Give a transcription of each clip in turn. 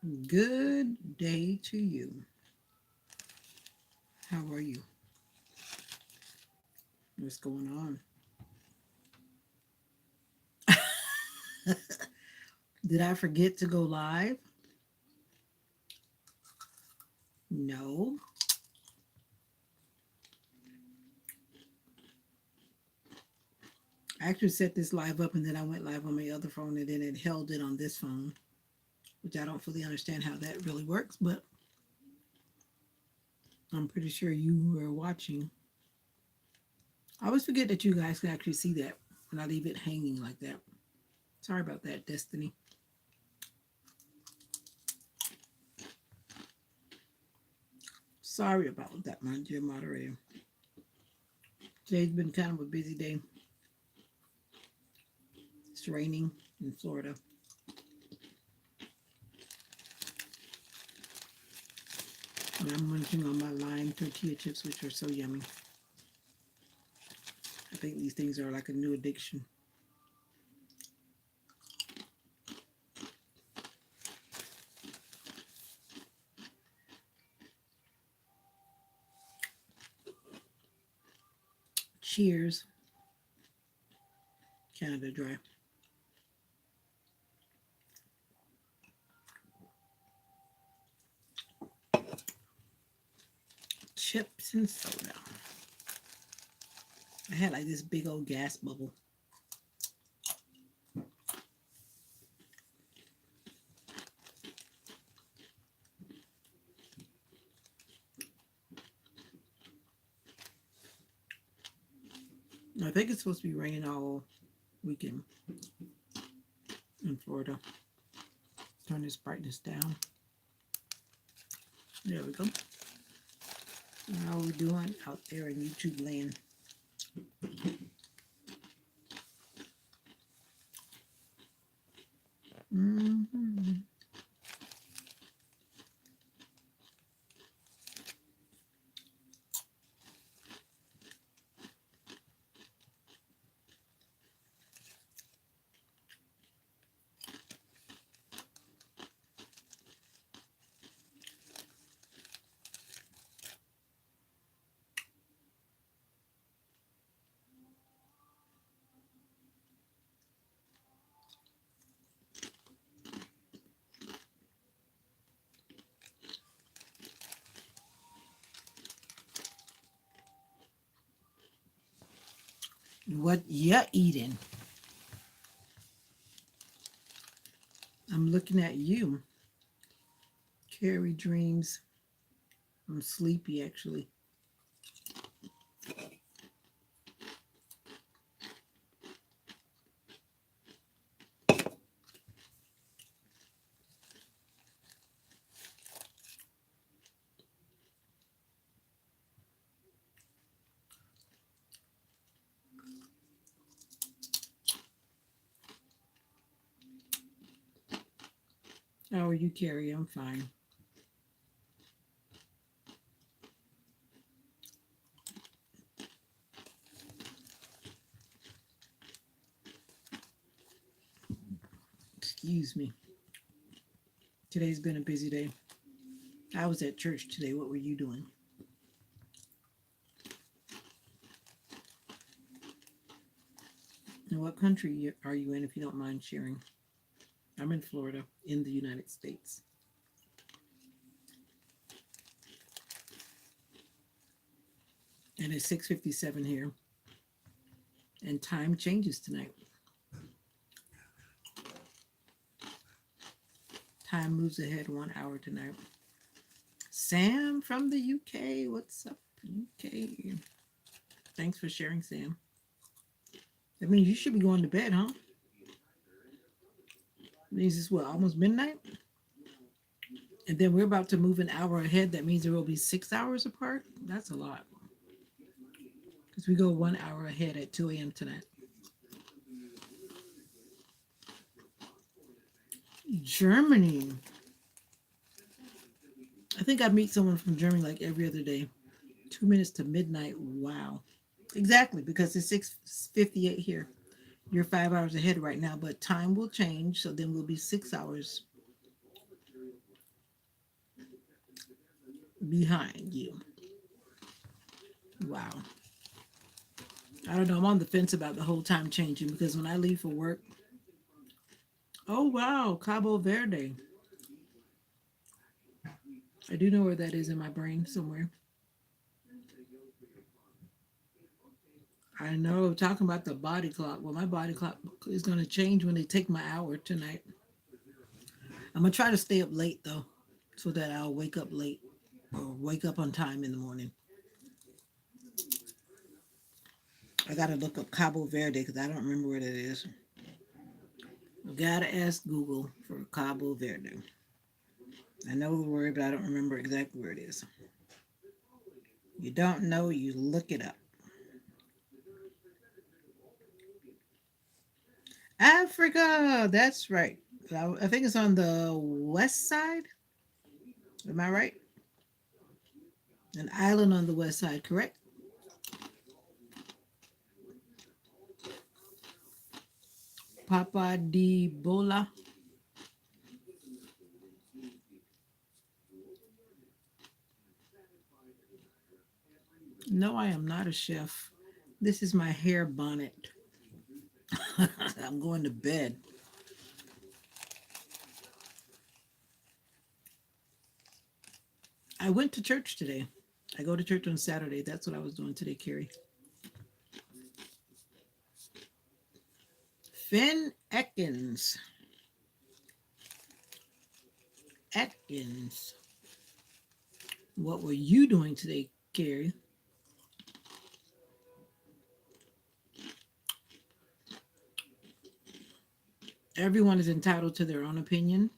Good day to you. How are you? What's going on? Did I forget to go live? No. I actually set this live up and then I went live on my other phone and then it held it on this phone, which I don't fully understand how that really works, but I'm pretty sure you were watching. I always forget that you guys can actually see that and I leave it hanging like that. Sorry about that, Destiny. Sorry about that, my dear moderator. Today's been kind of a busy day. It's raining in Florida. And I'm munching on my lime tortilla chips, which are so yummy. I think these things are like a new addiction. Cheers, Canada Dry. Chips and soda. I had like this big old gas bubble. I think it's supposed to be raining all weekend in Florida. Turn this brightness down. There we go. How are we doing out there in YouTube land? Mm-hmm. What you eating? I'm looking at you. Carry dreams. I'm sleepy actually. How are you, Carrie? I'm fine. Excuse me. Today's been a busy day. I was at church today. What were you doing? And what country are you in, if you don't mind sharing? I'm in Florida, in the United States. And it's 6:57 here. And time changes tonight. Time moves ahead 1 hour tonight. Sam from the UK. What's up, UK? Thanks for sharing, Sam. That means you should be going to bed, huh? It means it's what, almost midnight? And then we're about to move an hour ahead. That means there will be 6 hours apart. That's a lot. Because we go 1 hour ahead at 2 a.m. tonight. Germany. I think I meet someone from Germany like every other day. 2 minutes to midnight. Wow. Exactly, because it's 6:58 here. You're 5 hours ahead right now, but time will change, so then we'll be 6 hours behind you. Wow. I don't know. I'm on the fence about the whole time changing because when I leave for work, oh wow, Cabo Verde. I do know where that is in my brain somewhere. I know. Talking about the body clock. Well, my body clock is going to change when they take my hour tonight. I'm going to try to stay up late though, so that I'll wake up late or wake up on time in the morning. I got to look up Cabo Verde because I don't remember where that is. Got to ask Google for Cabo Verde. I know the word, but I don't remember exactly where it is. You don't know, you look it up. Africa, that's right. I think it's on the west side. Am I right? An island on the west side, correct? Papa di Bola. No, I am not a chef. This is my hair bonnet. I'm going to bed. I went to church today. I go to church on Saturday. That's what I was doing today, Carrie. Finn Ekins. Atkins. What were you doing today, Carrie? Everyone is entitled to their own opinion.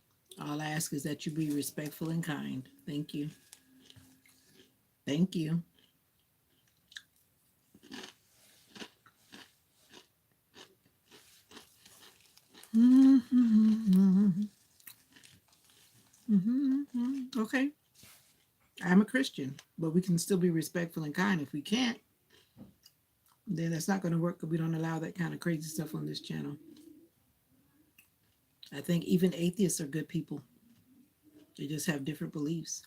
All I ask is that you be respectful and kind. Thank you. Thank you. Okay. I'm a Christian, but we can still be respectful and kind. If we can't, then that's not going to work because we don't allow that kind of crazy stuff on this channel. I think even atheists are good people. They just have different beliefs.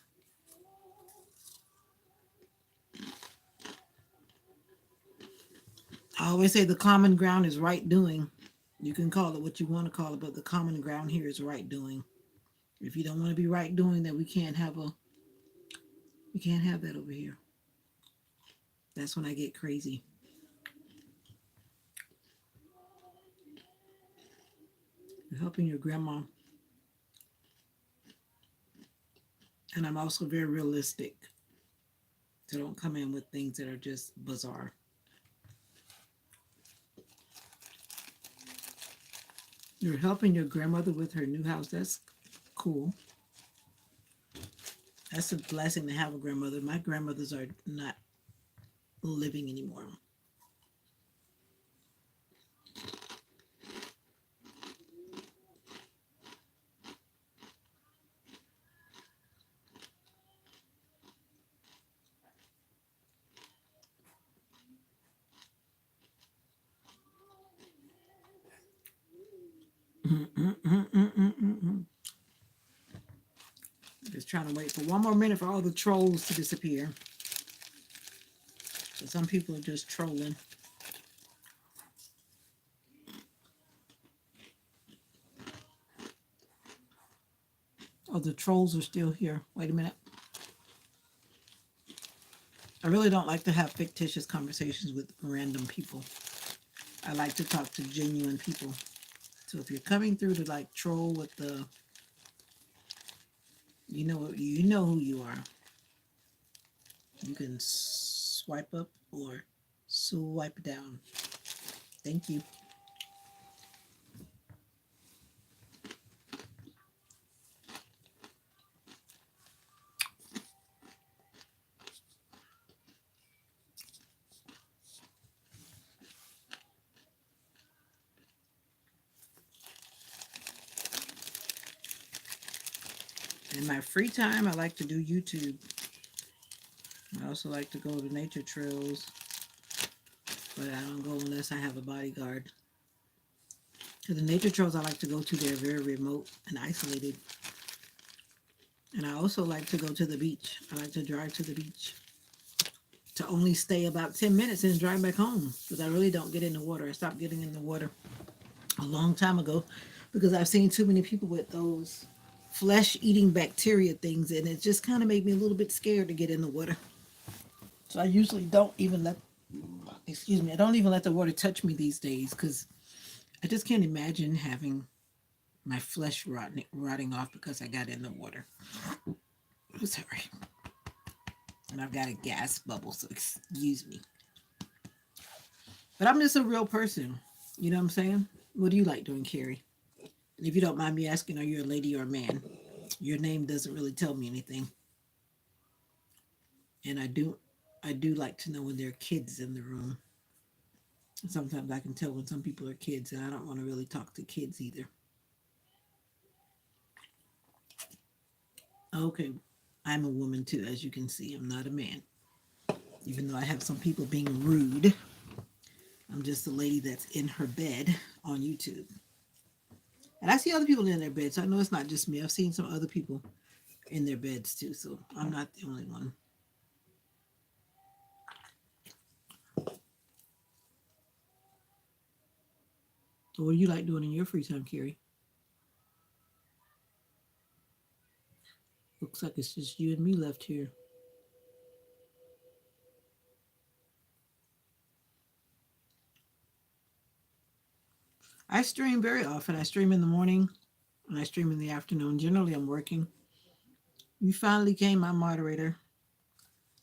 I always say the common ground is right doing. You can call it what you want to call it, but the common ground here is right doing. If you don't want to be right doing, then we can't have that over here. That's when I get crazy. You're helping your grandma. And I'm also very realistic. So don't come in with things that are just bizarre. You're helping your grandmother with her new house. That's cool. That's a blessing to have a grandmother. My grandmothers are not living anymore. Just trying to wait for one more minute for all the trolls to disappear. So some people are just trolling. Oh, the trolls are still here. Wait a minute. I really don't like to have fictitious conversations with random people. I like to talk to genuine people. So if you're coming through to like troll with the, you know who you are. You can swipe up or swipe down. Thank you. In my free time, I like to do YouTube. I also like to go to nature trails, but I don't go unless I have a bodyguard. Because the nature trails I like to go to, they're very remote and isolated. And I also like to go to the beach. I like to drive to the beach to only stay about 10 minutes and drive back home because I really don't get in the water. I stopped getting in the water a long time ago because I've seen too many people with those flesh eating bacteria things, and it just kind of made me a little bit scared to get in the water. So I usually don't even let, excuse me, I don't even let the water touch me these days because I just can't imagine having my flesh rotting off because I got in the water. I'm sorry. And I've got a gas bubble, so excuse me. But I'm just a real person. You know what I'm saying? What do you like doing, Carrie? And if you don't mind me asking, are you a lady or a man? Your name doesn't really tell me anything. And I do like to know when there are kids in the room. Sometimes I can tell when some people are kids, and I don't want to really talk to kids either. Okay, I'm a woman too, as you can see. I'm not a man. Even though I have some people being rude, I'm just a lady that's in her bed on YouTube. And I see other people in their beds, so I know it's not just me. I've seen some other people in their beds too, so I'm not the only one. So what do you like doing in your free time, Carrie? Looks like it's just you and me left here. I stream very often. I stream in the morning and I stream in the afternoon. Generally, I'm working. You finally came, my moderator.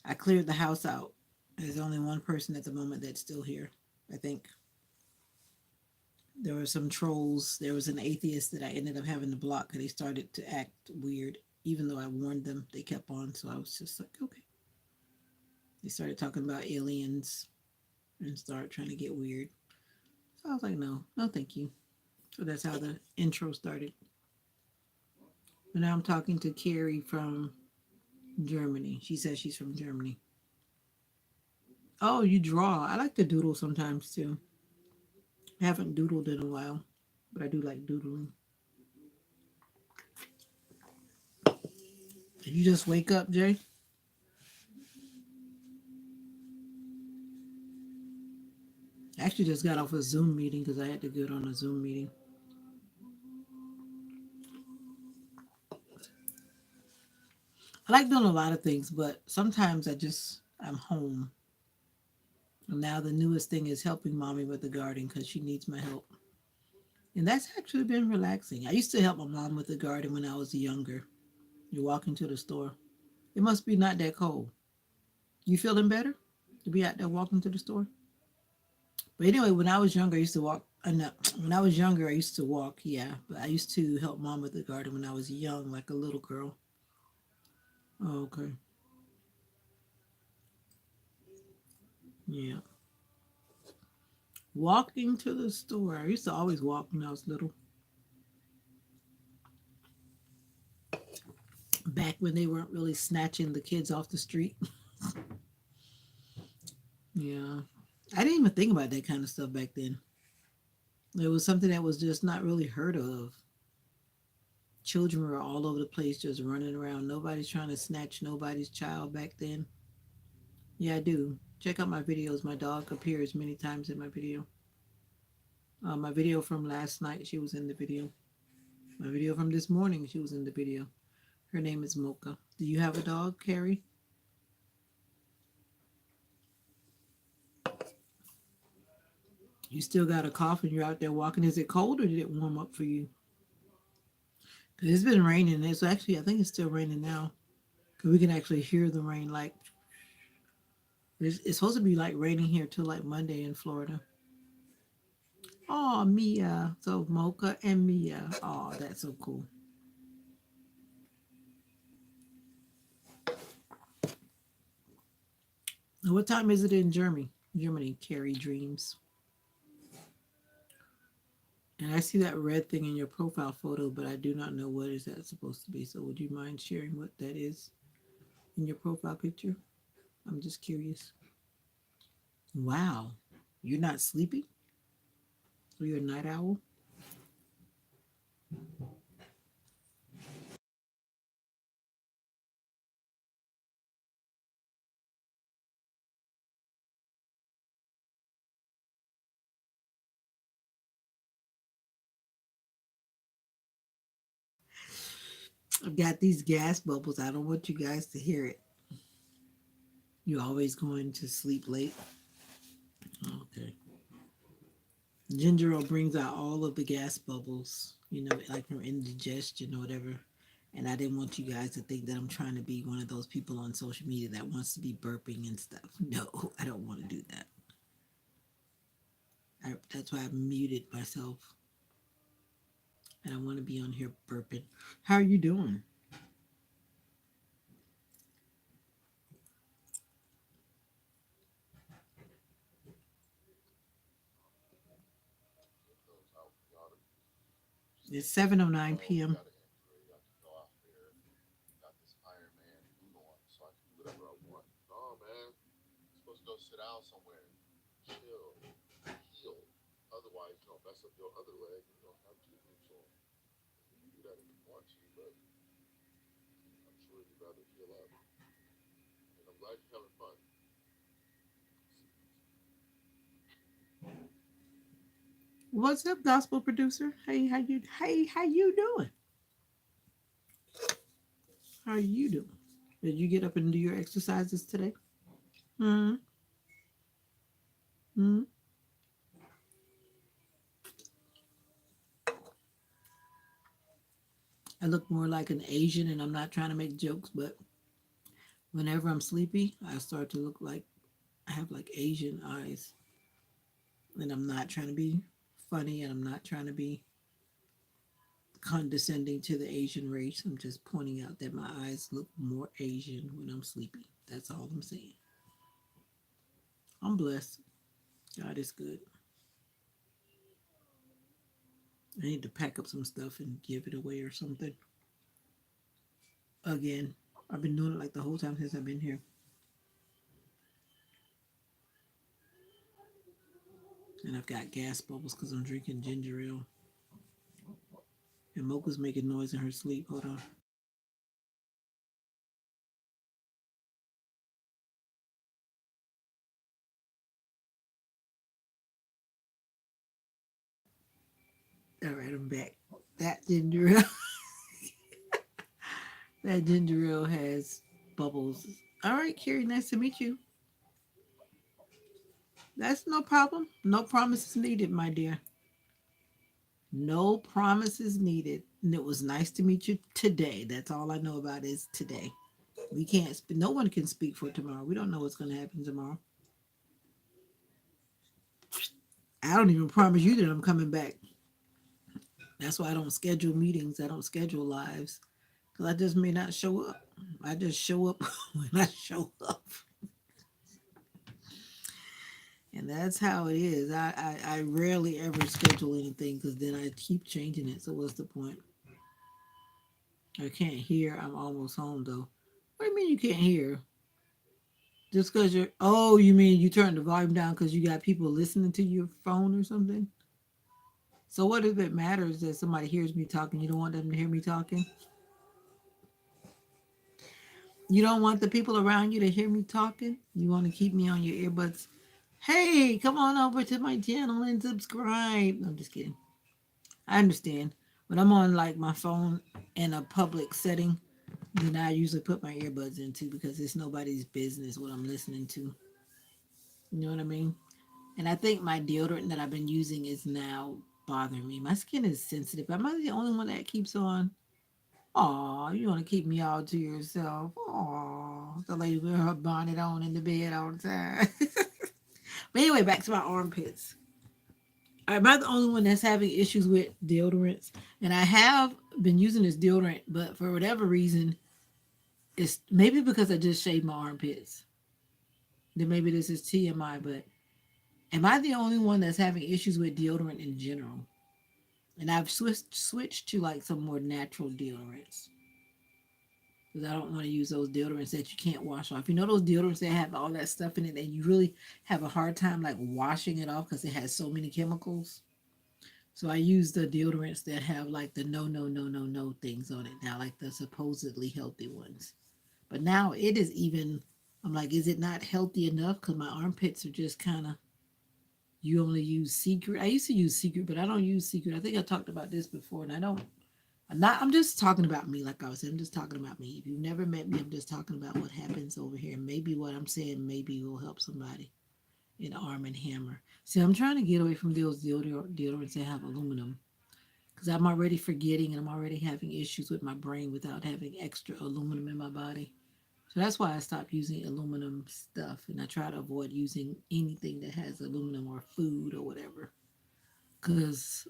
I cleared the house out. There's only one person at the moment that's still here. I think there were some trolls. There was an atheist that I ended up having to block because they started to act weird. Even though I warned them, they kept on. So I was just like, okay. They started talking about aliens and started trying to get weird. So I was like, no, no, thank you. So that's how the intro started. But now I'm talking to Carrie from Germany. She says she's from Germany. Oh, you draw. I like to doodle sometimes too. I haven't doodled in a while, but I do like doodling. Did you just wake up, Jay? I actually just got off a Zoom meeting because I had to get on a Zoom meeting. I like doing a lot of things, but sometimes I'm home. And now the newest thing is helping mommy with the garden because she needs my help. And that's actually been relaxing. I used to help my mom with the garden when I was younger. You walk into the store. It must be not that cold. You feeling better to be out there walking to the store? But anyway, when I was younger, I used to walk. No, when I was younger, I used to walk. Yeah, but I used to help mom with the garden when I was young, like a little girl. Oh, okay. Yeah. Walking to the store. I used to always walk when I was little. Back when they weren't really snatching the kids off the street. Yeah. I didn't even think about that kind of stuff back then. It was something that was just not really heard of. Children were all over the place just running around. Nobody's trying to snatch nobody's child back then. Yeah, I do. Check out my videos. My dog appears many times in my video. My video from last night, she was in the video. My video from this morning, she was in the video. Her name is Mocha. Do you have a dog, Carrie? You still got a cough and you're out there walking. Is it cold or did it warm up for you? Because it's been raining. It's actually, I think it's still raining now. Because we can actually hear the rain. Like, it's supposed to be like raining here till like Monday in Florida. Oh, Mia. So Mocha and Mia. Oh, that's so cool. What time is it in Germany? Germany, Carrie Dreams. And I see that red thing in your profile photo, but I do not know what is that supposed to be. So would you mind sharing what that is in your profile picture? I'm just curious. Wow. You're not sleeping? So you're a night owl? I've got these gas bubbles. I don't want you guys to hear it. You always going to sleep late? Okay. Ginger ale brings out all of the gas bubbles, like from indigestion or whatever. And I didn't want you guys to think that I'm trying to be one of those people on social media that wants to be burping and stuff. No, I don't want to do that. That's why I muted myself. And I want to be on here burping. How are you doing? It's 7:09 p.m. What's up, gospel producer? Hey, how you doing? How are you doing? Did you get up and do your exercises today? Hmm. Hmm. I look more like an Asian, and I'm not trying to make jokes, but whenever I'm sleepy, I start to look like I have like Asian eyes. And I'm not trying to be funny, and I'm not trying to be condescending to the Asian race. I'm just pointing out that my eyes look more Asian when I'm sleepy. That's all I'm saying. I'm blessed. God is good. I need to pack up some stuff and give it away or something. Again, I've been doing it like the whole time since I've been here. And I've got gas bubbles because I'm drinking ginger ale. And Mocha's making noise in her sleep. Hold on. All right, I'm back. That ginger ale, that ginger ale has bubbles. All right, Carrie, nice to meet you. That's no problem. No promises needed, my dear. No promises needed. And it was nice to meet you today. That's all I know about is today. We can't. No one can speak for tomorrow. We don't know what's going to happen tomorrow. I don't even promise you that I'm coming back. That's why I don't schedule meetings. I don't schedule lives because I just may not show up. I just show up when I show up, and that's how it is. I rarely ever schedule anything because then I keep changing it. So what's the point? I can't hear. I'm almost home though. What do you mean you can't hear? Just because you're. Oh, you mean you turned the volume down because you got people listening to your phone or something? So what if it matters that somebody hears me talking? You don't want them to hear me talking? You don't want the people around you to hear me talking? You want to keep me on your earbuds? Hey, come on over to my channel and subscribe. No, I'm just kidding. I understand. When I'm on like my phone in a public setting, then I usually put my earbuds into because it's nobody's business what I'm listening to. You know what I mean? And I think my deodorant that I've been using is now bothering me. My skin is sensitive. Am I the only one that keeps on? Aw, you want to keep me all to yourself. Aw, the lady with her bonnet on in the bed all the time. But anyway, back to my armpits. Am I the only one that's having issues with deodorants? And I have been using this deodorant, but for whatever reason, it's maybe because I just shaved my armpits. Then maybe this is TMI, but am I the only one that's having issues with deodorant in general? And I've switched to like some more natural deodorants because I don't want to use those deodorants that you can't wash off. You know those deodorants that have all that stuff in it, and you really have a hard time like washing it off because it has so many chemicals. So I use the deodorants that have like the no things on it now, like the supposedly healthy ones. But now it is even. I'm like, is it not healthy enough? Because my armpits are just kind of. You only use Secret. I used to use Secret, but I don't use Secret. I think I talked about this before, and I don't. I'm just talking about me, like I was saying, I'm just talking about me. If you've never met me, I'm just talking about what happens over here. Maybe what I'm saying maybe will help somebody in Arm and Hammer. See, I'm trying to get away from those deodorants that have aluminum because I'm already forgetting and I'm already having issues with my brain without having extra aluminum in my body. So that's why I stopped using aluminum stuff and I try to avoid using anything that has aluminum or food or whatever because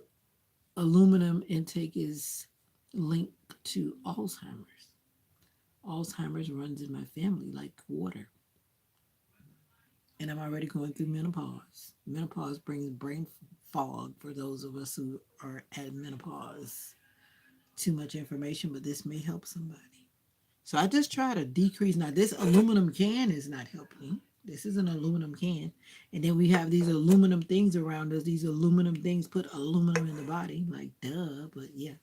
aluminum intake is linked to Alzheimer's. Alzheimer's runs in my family like water. And I'm already going through menopause. Menopause brings brain fog for those of us who are at menopause. Too much information, but this may help somebody. So I just try to decrease. Now, this aluminum can is not helping. This is an aluminum can. And then we have these aluminum things around us. These aluminum things put aluminum in the body. Like, duh. But yeah.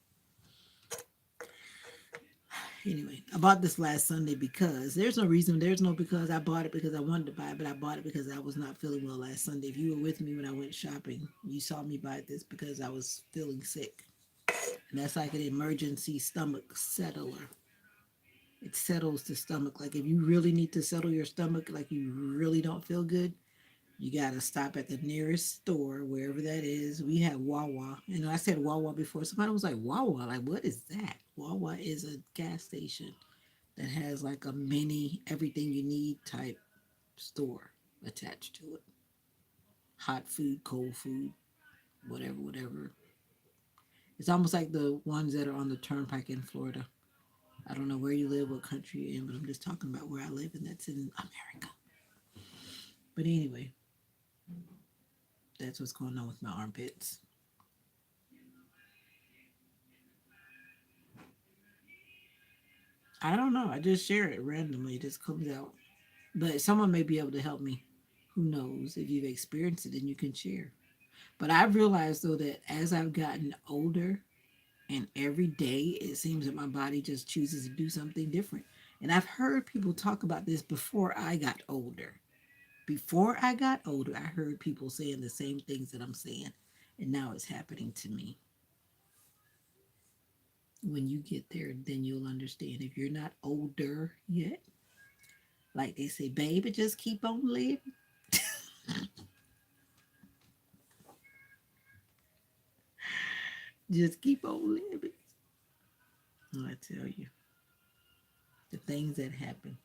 Anyway, I bought this last Sunday because there's no reason, there's no because I bought it because I wanted to buy it, but I bought it because I was not feeling well last Sunday. If you were with me when I went shopping, you saw me buy this because I was feeling sick. And that's like an emergency stomach settler. It settles the stomach. Like if you really need to settle your stomach, like you really don't feel good, you gotta stop at the nearest store, wherever that is. We have Wawa. And I said Wawa before. Somebody was like, Wawa, like what is that? Wawa is a gas station that has like a mini everything you need type store attached to it. Hot food, cold food, whatever, whatever. It's almost like the ones that are on the turnpike in Florida. I don't know where you live, what country you're in, but I'm just talking about where I live, and that's in America. But anyway, that's what's going on with my armpits. I don't know. I just share it randomly. It just comes out. But someone may be able to help me. Who knows? If you've experienced it, then you can share. But I've realized though that as I've gotten older, and every day it seems that my body just chooses to do something different. And I've heard people talk about this before I got older. Before I got older, I heard people saying the same things that I'm saying. And now it's happening to me. When you get there, then you'll understand. If you're not older yet, like they say, baby, just keep on living. Just keep on living. I tell you, the things that happen.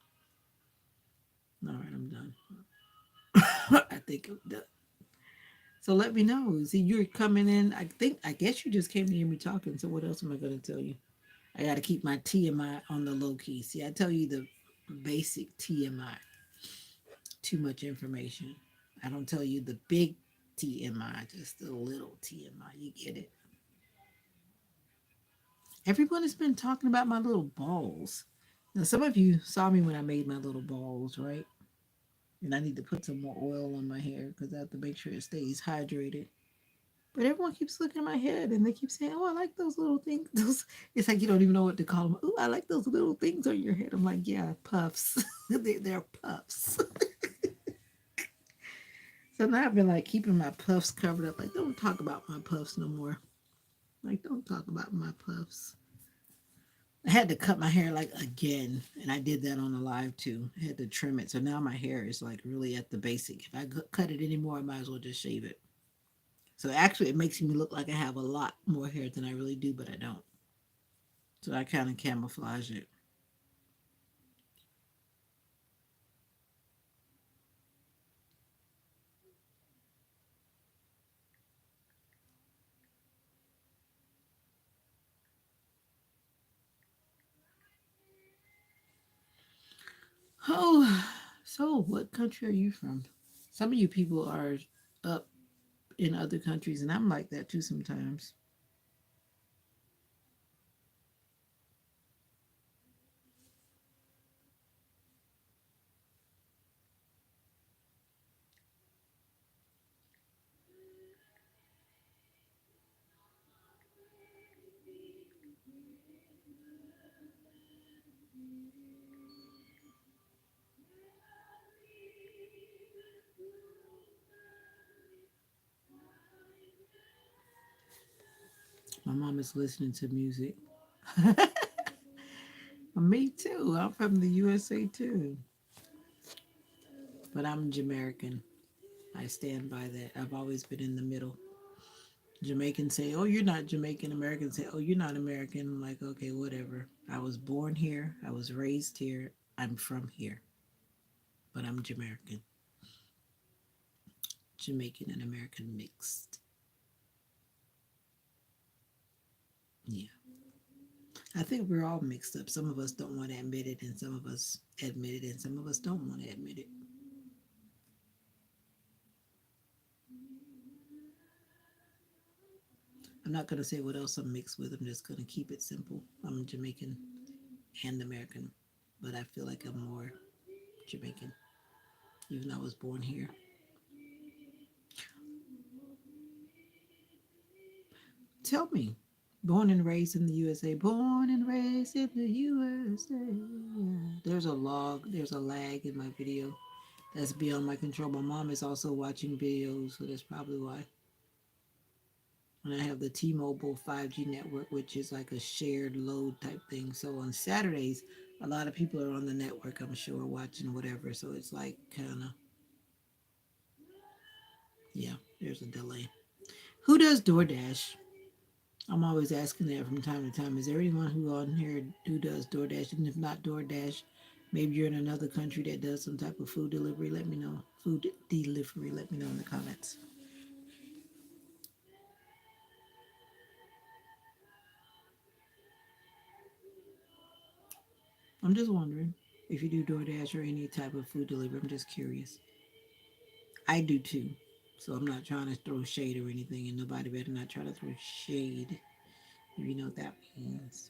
All right, I'm done. I think I'm done. So let me know. See, you're coming in. I guess you just came to hear me talking. So what else am I going to tell you? I got to keep my TMI on the low key. See, I tell you the basic TMI. Too much information. I don't tell you the big TMI, just the little TMI. You get it. Everyone has been talking about my little balls. Now, some of you saw me when I made my little balls, right? And I need to put some more oil on my hair because I have to make sure it stays hydrated. But everyone keeps looking at my head and they keep saying, "Oh, I like those little things." Those it's like you don't even know what to call them. Oh, I like those little things on your head. I'm like, yeah, puffs. They're puffs. So now I've been like keeping my puffs covered up. Like, don't talk about my puffs no more. Like, don't talk about my puffs. I had to cut my hair like again, and I did that on the live too. I had to trim it, so now my hair is like really at the basic. If I cut it anymore, I might as well just shave it. So actually, it makes me look like I have a lot more hair than I really do, but I don't. So I kind of camouflage it. Oh, so what country are you from? Some of you people are up in other countries, and I'm like that too sometimes. My mom is listening to music. Me too. I'm from the USA too. But I'm Jamaican. I stand by that. I've always been in the middle. Jamaicans say, "Oh, you're not Jamaican." Americans say, "Oh, you're not American." I'm like, okay, whatever. I was born here. I was raised here. I'm from here, but I'm Jamaican. Jamaican and American mixed. Yeah. I think we're all mixed up. Some of us don't want to admit it, and some of us admit it, and some of us don't want to admit it. I'm not going to say what else I'm mixed with. I'm just going to keep it simple. I'm Jamaican and American, but I feel like I'm more Jamaican, even though I was born here. Tell me, born and raised in the USA, born and raised in the USA. Yeah. There's a lag in my video. That's beyond my control. My mom is also watching videos, so that's probably why. And I have the T-Mobile 5G network, which is like a shared load type thing. So on Saturdays, a lot of people are on the network, I'm sure, watching whatever. So it's like kind of, yeah, there's a delay. Who does DoorDash? I'm always asking that from time to time. Is there anyone who on here who does DoorDash? And if not DoorDash, maybe you're in another country that does some type of food delivery. Let me know. Food delivery. Let me know in the comments. I'm just wondering if you do DoorDash or any type of food delivery. I'm just curious. I do too. So I'm not trying to throw shade or anything, and nobody better not try to throw shade if you know what that means.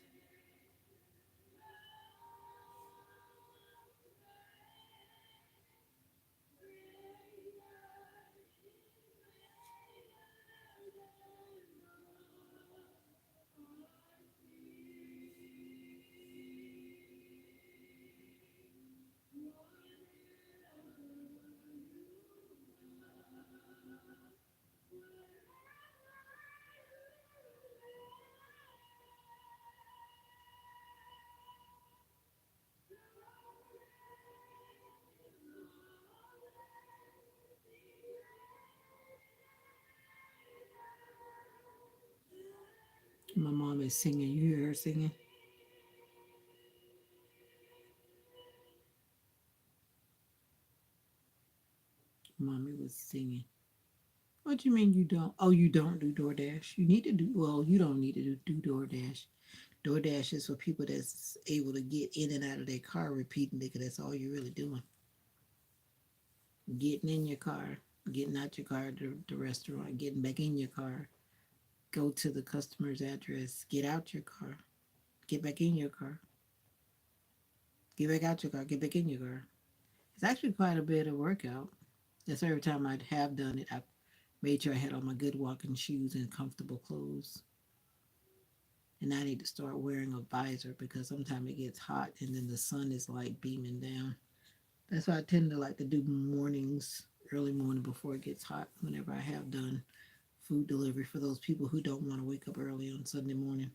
My mom is singing. You hear her singing? Mommy was singing. What do you mean you don't? Oh, you don't do DoorDash. You need to do. Well, you don't need to do DoorDash. DoorDash is for people that's able to get in and out of their car repeatedly, because that's all you're really doing. Getting in your car, getting out your car to the restaurant, getting back in your car, go to the customer's address, get out your car, get back in your car, get back out your car, get back in your car. It's actually quite a bit of workout. That's every time I have done it. I made sure I had on my good walking shoes and comfortable clothes. And I need to start wearing a visor because sometimes it gets hot and then the sun is like beaming down. That's why I tend to like to do mornings, early morning before it gets hot, whenever I have done food delivery for those people who don't want to wake up early on Sunday morning.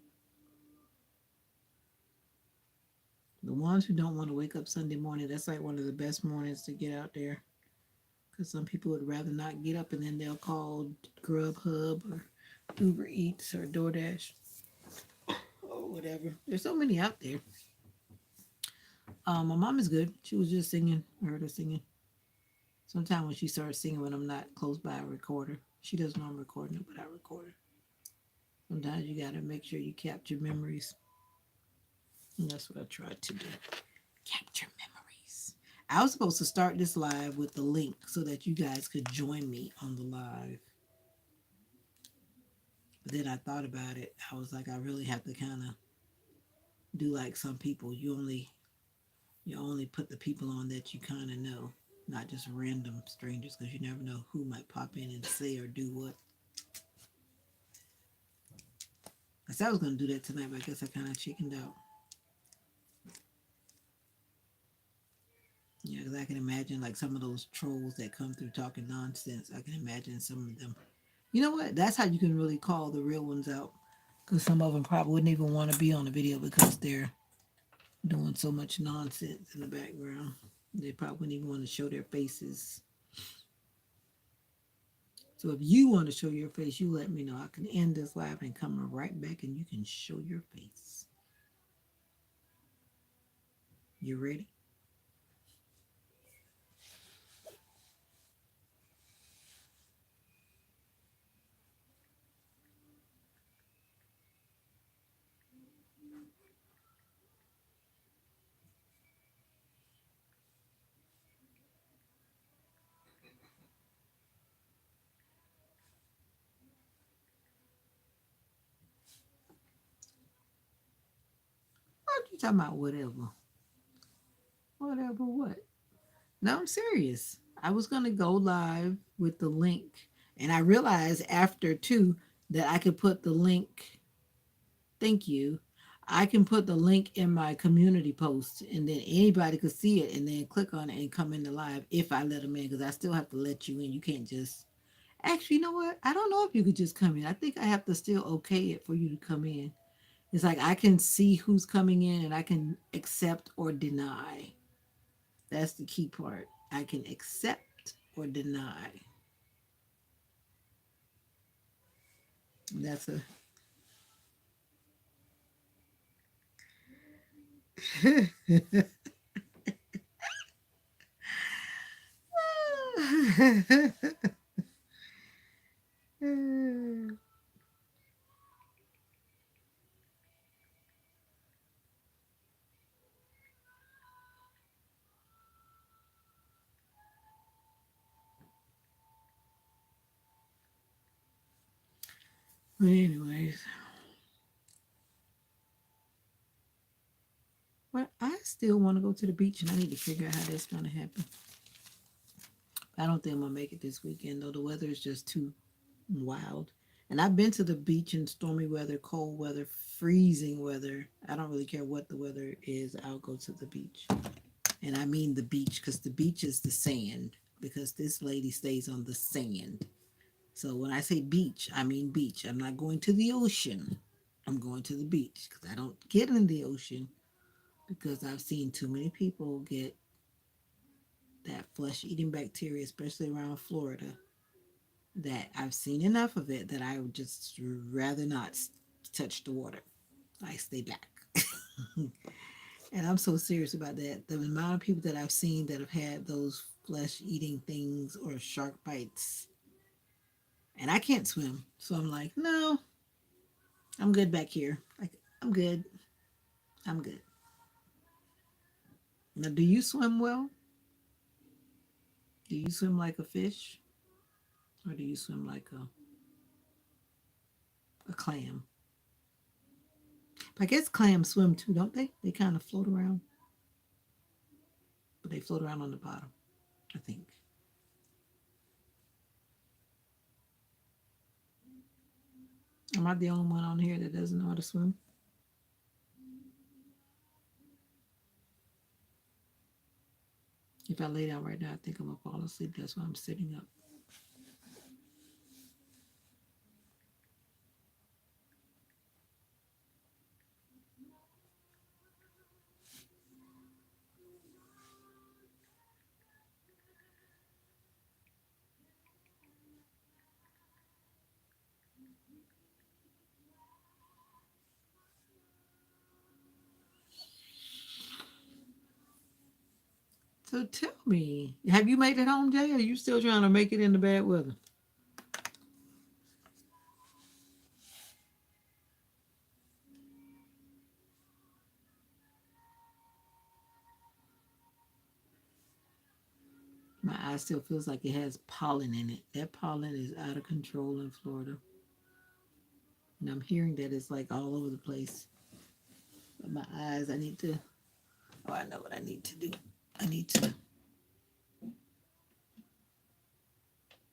The ones who don't want to wake up Sunday morning, that's like one of the best mornings to get out there. Because some people would rather not get up and then they'll call Grubhub or Uber Eats or DoorDash or whatever. There's so many out there. My mom is good. She was just singing. I heard her singing. Sometimes when she starts singing when I'm not close by, I record her. She doesn't know I'm recording her, but I record her. Sometimes you gotta make sure you capture memories. And that's what I tried to do. Capture memories. I was supposed to start this live with the link so that you guys could join me on the live. But then I thought about it. I was like, I really have to kind of do like some people. You only put the people on that you kind of know, not just random strangers, because you never know who might pop in and say or do what. I said I was going to do that tonight, but I guess I kind of chickened out. Yeah, because I can imagine like some of those trolls that come through talking nonsense. I can imagine some of them. You know what? That's how you can really call the real ones out. Because some of them probably wouldn't even want to be on the video because they're doing so much nonsense in the background. They probably wouldn't even want to show their faces. So if you want to show your face, you let me know. I can end this live and come right back and you can show your face. You ready? What you talking about? Whatever. Whatever what? No, I'm serious. I was going to go live with the link. And I realized after too that I could put the link. Thank you. I can put the link in my community post and then anybody could see it and then click on it and come in the live if I let them in because I still have to let you in. You can't just. Actually, you know what? I don't know if you could just come in. I think I have to still okay it for you to come in. It's like I can see who's coming in and I can accept or deny. That's the key part. I can accept or deny. That's a. But anyways, well, I still want to go to the beach, and I need to figure out how that's going to happen. I don't think I'm gonna make it this weekend though. The weather is just too wild. And I've been to the beach in stormy weather, cold weather, freezing weather. I don't really care what the weather is. I'll go to the beach. And I mean the beach because the beach is the sand because this lady stays on the sand. So when I say beach, I mean beach. I'm not going to the ocean. I'm going to the beach because I don't get in the ocean because I've seen too many people get that flesh eating bacteria, especially around Florida, that I've seen enough of it that I would just rather not touch the water. I stay back. And I'm so serious about that. The amount of people that I've seen that have had those flesh eating things or shark bites, and I can't swim. So I'm like, no, I'm good back here. Like, I'm good. I'm good. Now, do you swim well? Do you swim like a fish? Or do you swim like a clam? I guess clams swim too, don't they? They kind of float around, but they float around on the bottom, I think. Am I the only one on here that doesn't know how to swim? If I lay down right now, I think I'm gonna fall asleep. That's why I'm sitting up. So tell me, have you made it home, Jay? Or are you still trying to make it in the bad weather? My eye still feels like it has pollen in it. That pollen is out of control in Florida. And I'm hearing that it's like all over the place. But my eyes, I need to, oh, I know what I need to do. I need to,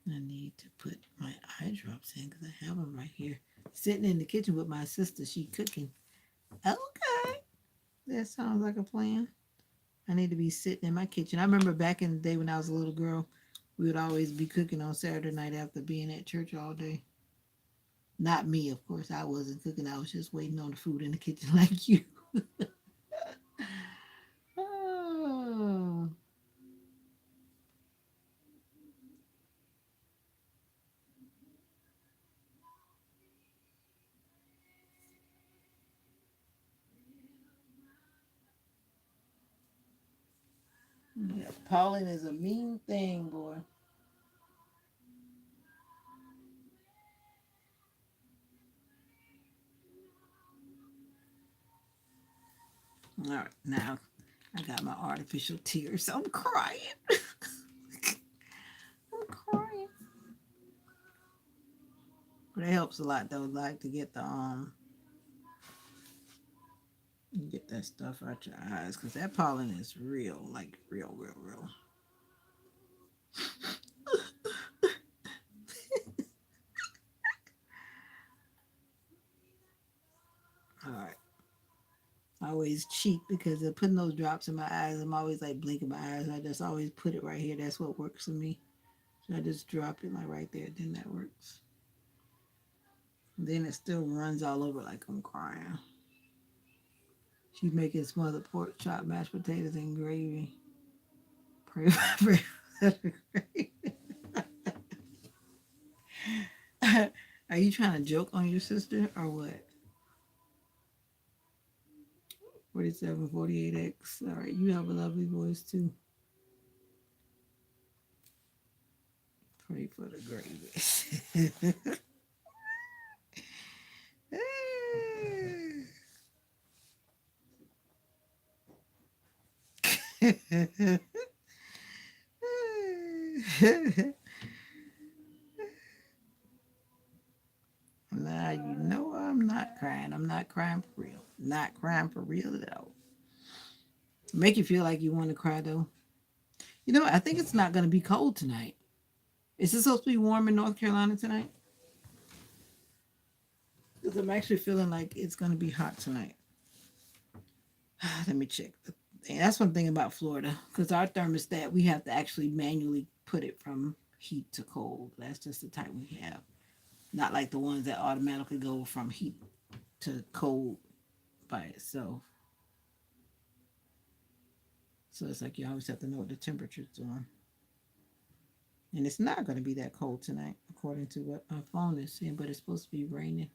I need to put my eye drops in because I have them right here. Sitting in the kitchen with my sister, she cooking. Okay, that sounds like a plan. I need to be sitting in my kitchen. I remember back in the day when I was a little girl, we would always be cooking on Saturday night after being at church all day. Not me, of course. I wasn't cooking. I was just waiting on the food in the kitchen like you. Oh. Yeah, Pauline is a mean thing, boy. All right, now I got my artificial tears. I'm crying. I'm crying. But it helps a lot though, like to get that stuff out your eyes, because that pollen is real, like real, real, real. All right. I always cheat because of putting those drops in my eyes. I'm always like blinking my eyes. I just always put it right here. That's what works for me. So I just drop it like right there. Then that works. And then it still runs all over like I'm crying. She's making smothered pork chop, mashed potatoes, and gravy. Pray, pray for the gravy. Are you trying to joke on your sister or what? 4748X. All right, you have a lovely voice too. Pray for the gravy. Now you know I'm not crying. I'm not crying for real. Not crying for real at all. Make you feel like you want to cry though. You know, I think it's not going to be cold tonight. Is it supposed to be warm in North Carolina tonight? Because I'm actually feeling like it's going to be hot tonight. Let me check. And that's one thing about Florida, because our thermostat, we have to actually manually put it from heat to cold. That's just the type we have. Not like the ones that automatically go from heat to cold by itself. So it's like you always have to know what the temperature's doing. And it's not going to be that cold tonight, according to what my phone is saying, but it's supposed to be raining.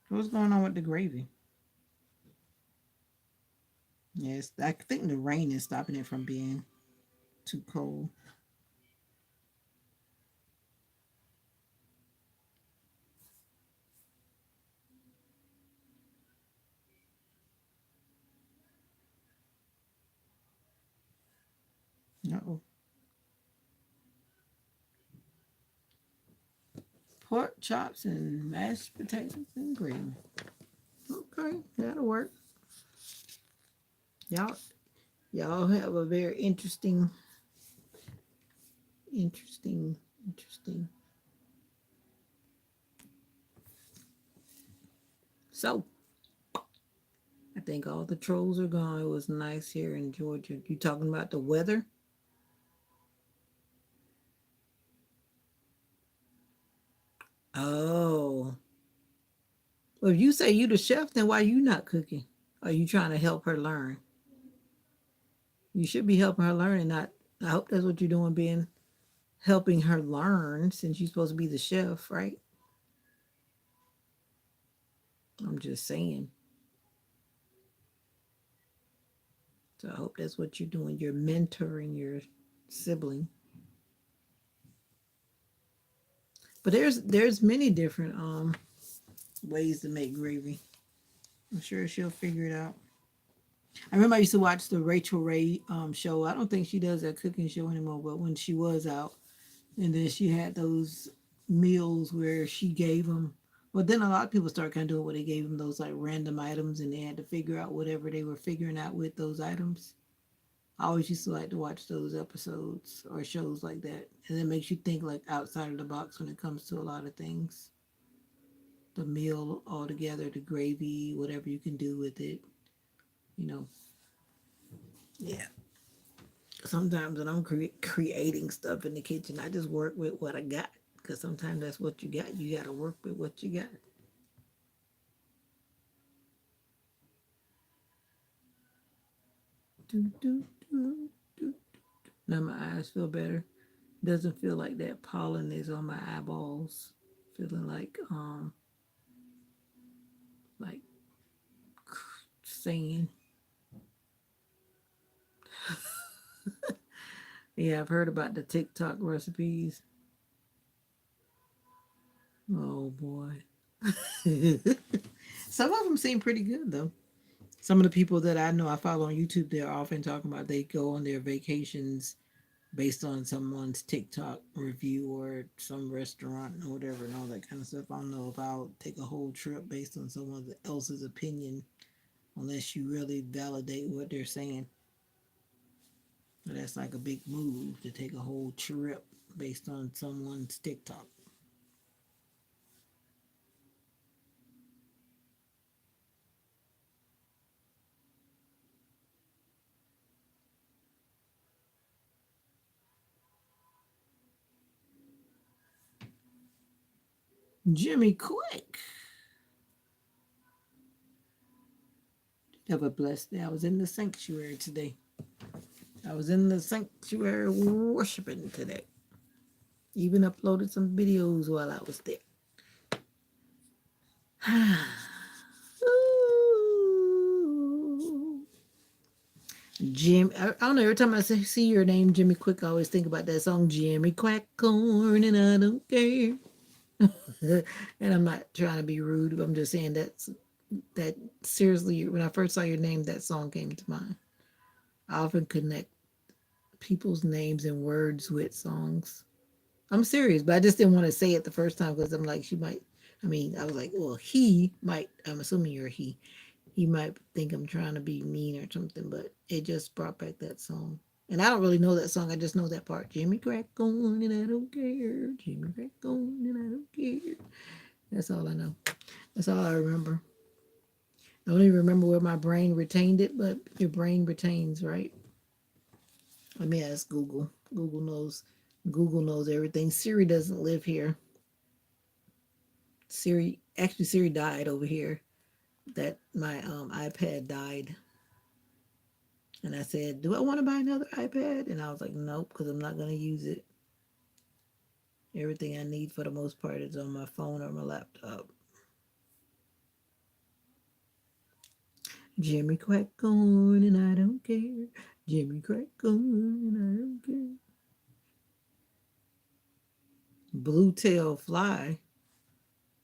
What's going on with the gravy? Yes, I think the rain is stopping it from being too cold. No. Pork chops and mashed potatoes and gravy. Okay, that'll work. Y'all, y'all have a very interesting, interesting. So, I think all the trolls are gone. It was nice here in Georgia. You talking about the weather? Oh, well, if you say you the chef, then why you not cooking? Are you trying to help her learn? You should be helping her learn and not. I hope that's what you're doing, being helping her learn since you're supposed to be the chef, right? I'm just saying. So I hope that's what you're doing. You're mentoring your sibling. But there's many different ways to make gravy. I'm sure she'll figure it out. I remember I used to watch the Rachel Ray show. I don't think she does that cooking show anymore, but when she was out, and then she had those meals where she gave them. But then a lot of people started kind of doing what they gave them those like random items, and they had to figure out whatever they were figuring out with those items. I always used to like to watch those episodes or shows like that, and it makes you think like outside of the box when it comes to a lot of things. The meal altogether, the gravy, whatever you can do with it, you know. Yeah. Sometimes when I'm creating stuff in the kitchen, I just work with what I got because sometimes that's what you got. You got to work with what you got. Do, do, do, do. Now my eyes feel better. Doesn't feel like that pollen is on my eyeballs. Feeling like singing. Yeah, I've heard about the TikTok recipes. Oh boy. Some of them seem pretty good though. Some of the people that I know I follow on YouTube, they're often talking about they go on their vacations based on someone's TikTok review or some restaurant or whatever and all that kind of stuff. I don't know if I'll take a whole trip based on someone else's opinion unless you really validate what they're saying. But that's like a big move to take a whole trip based on someone's TikTok. Jimmy Quick. Have a blessed day. I was in the sanctuary today. I was in the sanctuary worshiping today. Even uploaded some videos while I was there. Jim, I don't know. Every time I see your name, Jimmy Quick, I always think about that song, Jimmy Crack Corn, and I don't care. And I'm not trying to be rude, but I'm just saying that seriously, when I first saw your name, that song came to mind. I often connect people's names and words with songs. I'm serious, but I just didn't want to say it the first time because I'm like, she might. I mean, I was like, well, he might. I'm assuming you're a he. He might think I'm trying to be mean or something, but it just brought back that song. And I don't really know that song. I just know that part. Jimmy crack on and I don't care. Jimmy crack on and I don't care. That's all I know. That's all I remember. I don't even remember where my brain retained it, but your brain retains, right? Let me ask Google. Google knows. Google knows everything. Siri doesn't live here. Siri died over here. That my iPad died, and I said, "Do I want to buy another iPad?" And I was like, "Nope," because I'm not going to use it. Everything I need for the most part is on my phone or my laptop. Jimmy crack corn and I don't care. Jimmy crack corn and I don't care. Blue tail fly.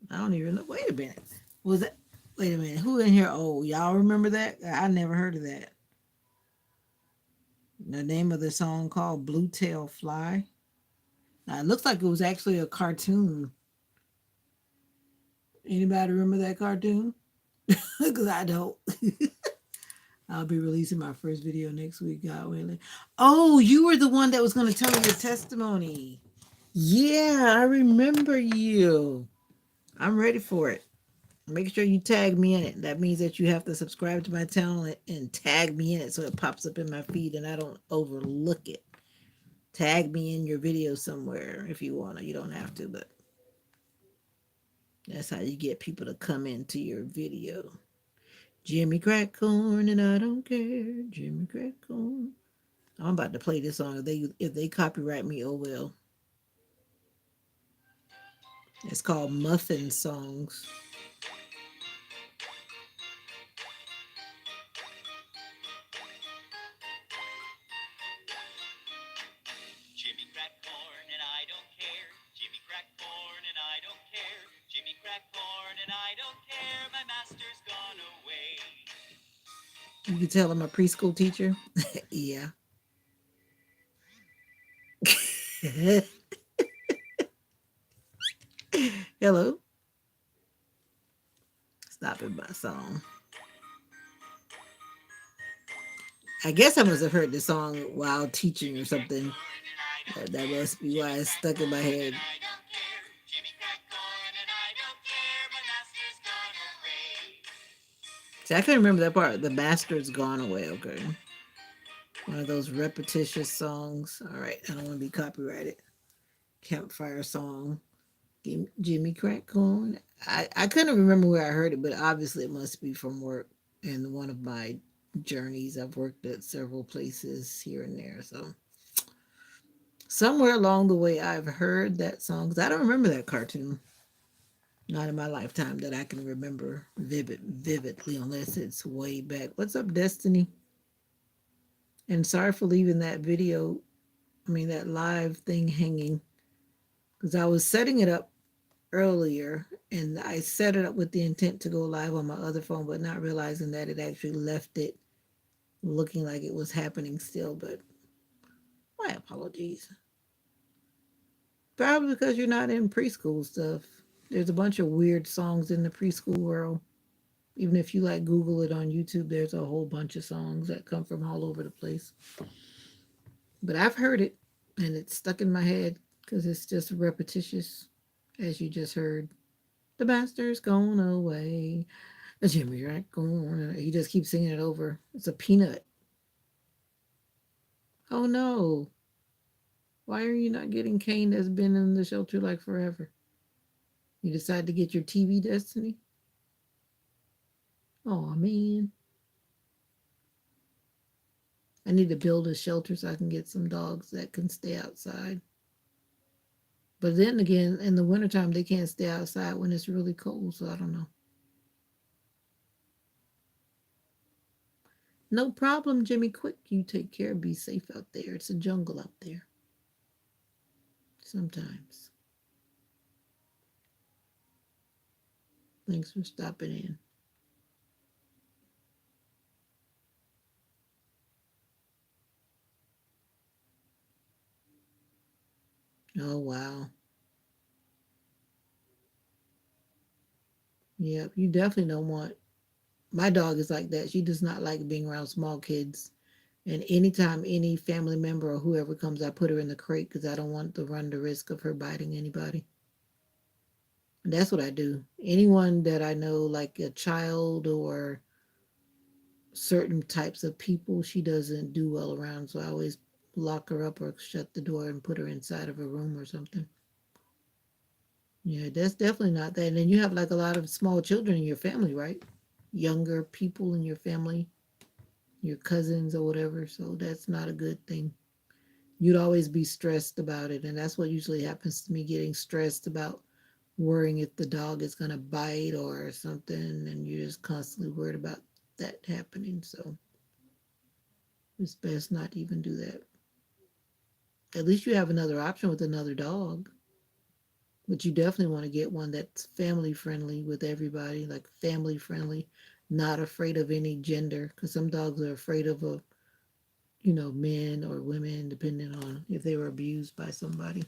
I don't even know. Wait a minute. Was that? Wait a minute. Who in here? Oh, y'all remember that? I never heard of that. The name of the song called Blue Tail Fly. Now, it looks like it was actually a cartoon. Anybody remember that cartoon? Because I don't. I'll be releasing my first video next week, God willing. Oh, you were the one that was going to tell me your testimony. Yeah, I remember you. I'm ready for it. Make sure you tag me in it. That means that you have to subscribe to my channel and tag me in it so it pops up in my feed and I don't overlook it. Tag me in your video somewhere if you want to. You don't have to, but that's how you get people to come into your video. Jimmy crack corn and I don't care. Jimmy crack corn. I'm about to play this song. If they copyright me, oh well. It's called Muffin Songs. Jimmy crack corn and I don't care. Jimmy crack corn and I don't care. Jimmy crack corn and I don't care. My master's gone away. You can tell I'm a preschool teacher. Yeah. Hello. Stopping my song. I guess I must have heard the song while teaching or something. That must be why it's stuck in my head. See, I couldn't remember that part. The master's gone away. Okay. One of those repetitious songs. All right. I don't want to be copyrighted. Campfire song. Jimmy Crackcorn. I couldn't remember where I heard it, but obviously it must be from work and one of my journeys. I've worked at several places here and there. So somewhere along the way, I've heard that song. 'Cause I don't remember that cartoon. Not in my lifetime that I can remember vividly, unless it's way back. What's up, Destiny? And sorry for leaving that video, I mean, that live thing hanging, because I was setting it up earlier and I set it up with the intent to go live on my other phone, but not realizing that it actually left it looking like it was happening still. But my apologies. Probably because you're not in preschool stuff. There's a bunch of weird songs in the preschool world. Even if you like Google it on YouTube, there's a whole bunch of songs that come from all over the place. But I've heard it and it's stuck in my head because it's just repetitious, as you just heard. The master's gone away. Jimmy Rack gone. He just keeps singing it over. It's a peanut. Oh no. Why are you not getting Kane that's been in the shelter like forever? You decide to get your TV Destiny? Oh man. I need to build a shelter so I can get some dogs that can stay outside. But then again, in the wintertime, they can't stay outside when it's really cold, so I don't know. No problem, Jimmy. Quick, you take care. Be safe out there. It's a jungle out there. Sometimes. Thanks for stopping in. Oh, wow. Yep, you definitely don't want. My dog is like that. She does not like being around small kids. And anytime any family member or whoever comes, I put her in the crate because I don't want to run the risk of her biting anybody. And that's what I do. Anyone that I know, like a child or certain types of people, she doesn't do well around. So I always lock her up or shut the door and put her inside of a room or something. Yeah, that's definitely not that. And then you have like a lot of small children in your family, right? Younger people in your family, your cousins or whatever. So that's not a good thing. You'd always be stressed about it. And that's what usually happens to me, getting stressed about worrying if the dog is going to bite or something. And you're just constantly worried about that happening. So it's best not to even do that. At least you have another option with another dog. But you definitely want to get one that's family friendly with everybody, like family friendly, not afraid of any gender. Because some dogs are afraid of men or women, depending on if they were abused by somebody.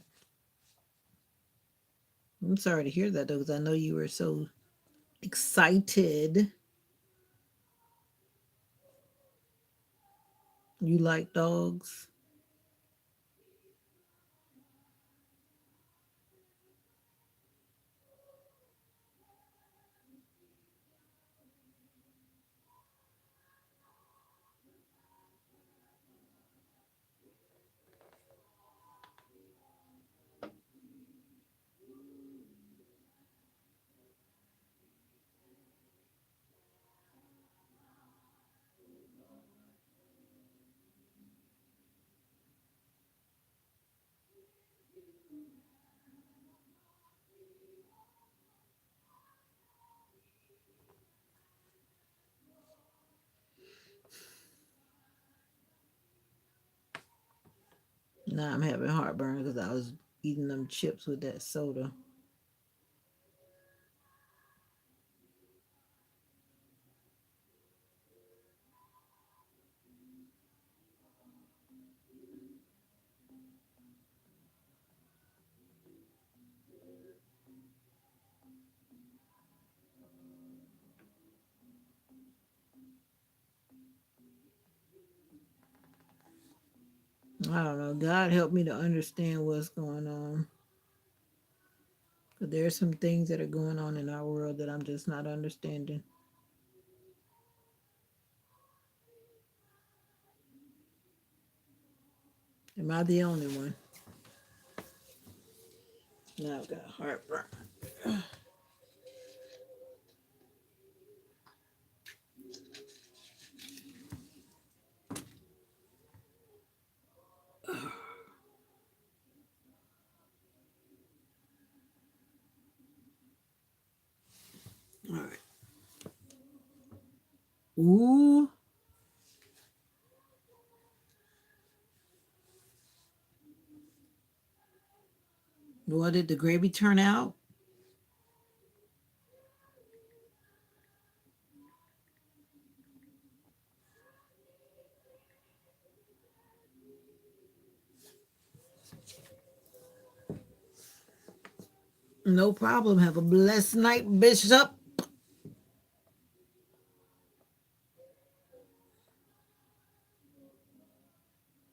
I'm sorry to hear that though, because I know you were so excited. You like dogs. Now I'm having heartburn because I was eating them chips with that soda. I don't know. God help me to understand what's going on. But there's some things that are going on in our world that I'm just not understanding. Am I the only one? Now I've got heartburn. All right. Ooh. What did the gravy turn out? No problem. Have a blessed night, Bishop.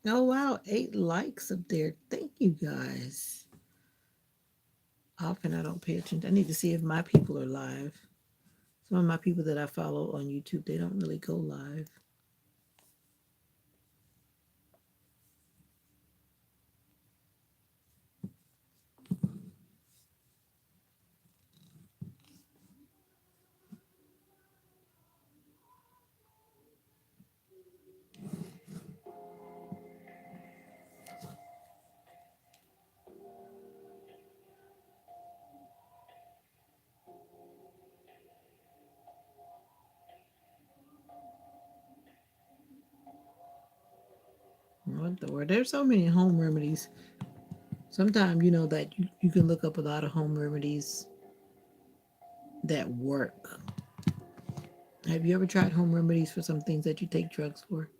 Oh wow, 8 likes up there. Thank you guys. Often I don't pay attention. I need to see if my people are live. Some of my people that I follow on YouTube, they don't really go live. What the word? There's so many home remedies. Sometimes you know that you can look up a lot of home remedies that work. Have you ever tried home remedies for some things that you take drugs for?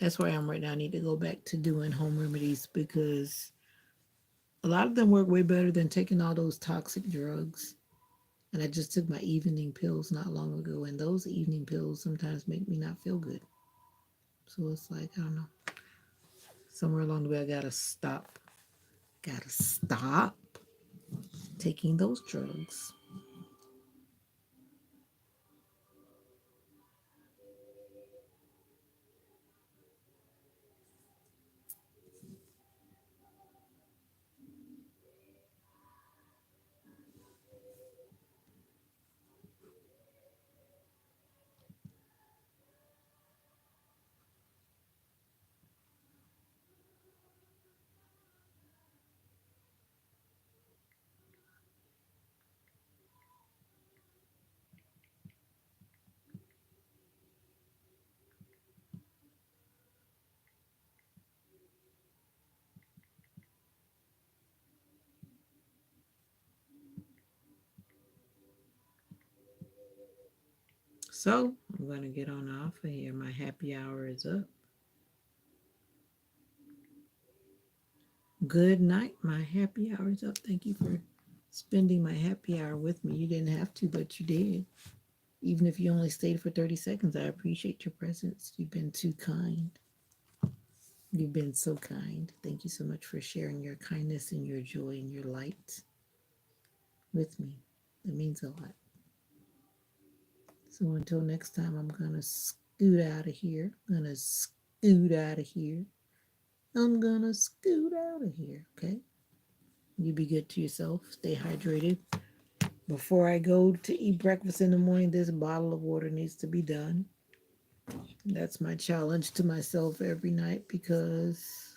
That's where I am right now. I need to go back to doing home remedies because a lot of them work way better than taking all those toxic drugs. And I just took my evening pills not long ago, and those evening pills sometimes make me not feel good. So it's like, I don't know. Somewhere along the way, I gotta stop. Gotta stop taking those drugs. So I'm gonna get on off of here. My happy hour is up. Good night. My happy hour is up. Thank you for spending my happy hour with me. You didn't have to, but you did. Even if you only stayed for 30 seconds, I appreciate your presence. You've been too kind. You've been so kind. Thank you so much for sharing your kindness and your joy and your light with me. It means a lot. So until next time, I'm going to scoot out of here. I'm going to scoot out of here. I'm going to scoot out of here. Okay? You be good to yourself. Stay hydrated. Before I go to eat breakfast in the morning, this bottle of water needs to be done. That's my challenge to myself every night because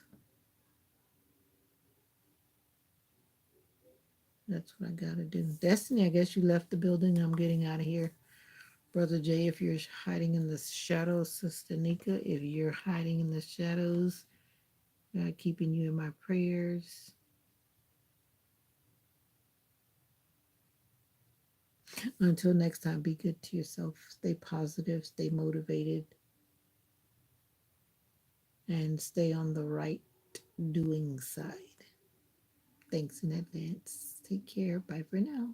that's what I got to do. Destiny, I guess you left the building. I'm getting out of here. Brother Jay, if you're hiding in the shadows, Sister Nika, if you're hiding in the shadows, God keeping you in my prayers. Until next time, be good to yourself. Stay positive, stay motivated, and stay on the right doing side. Thanks in advance. Take care. Bye for now.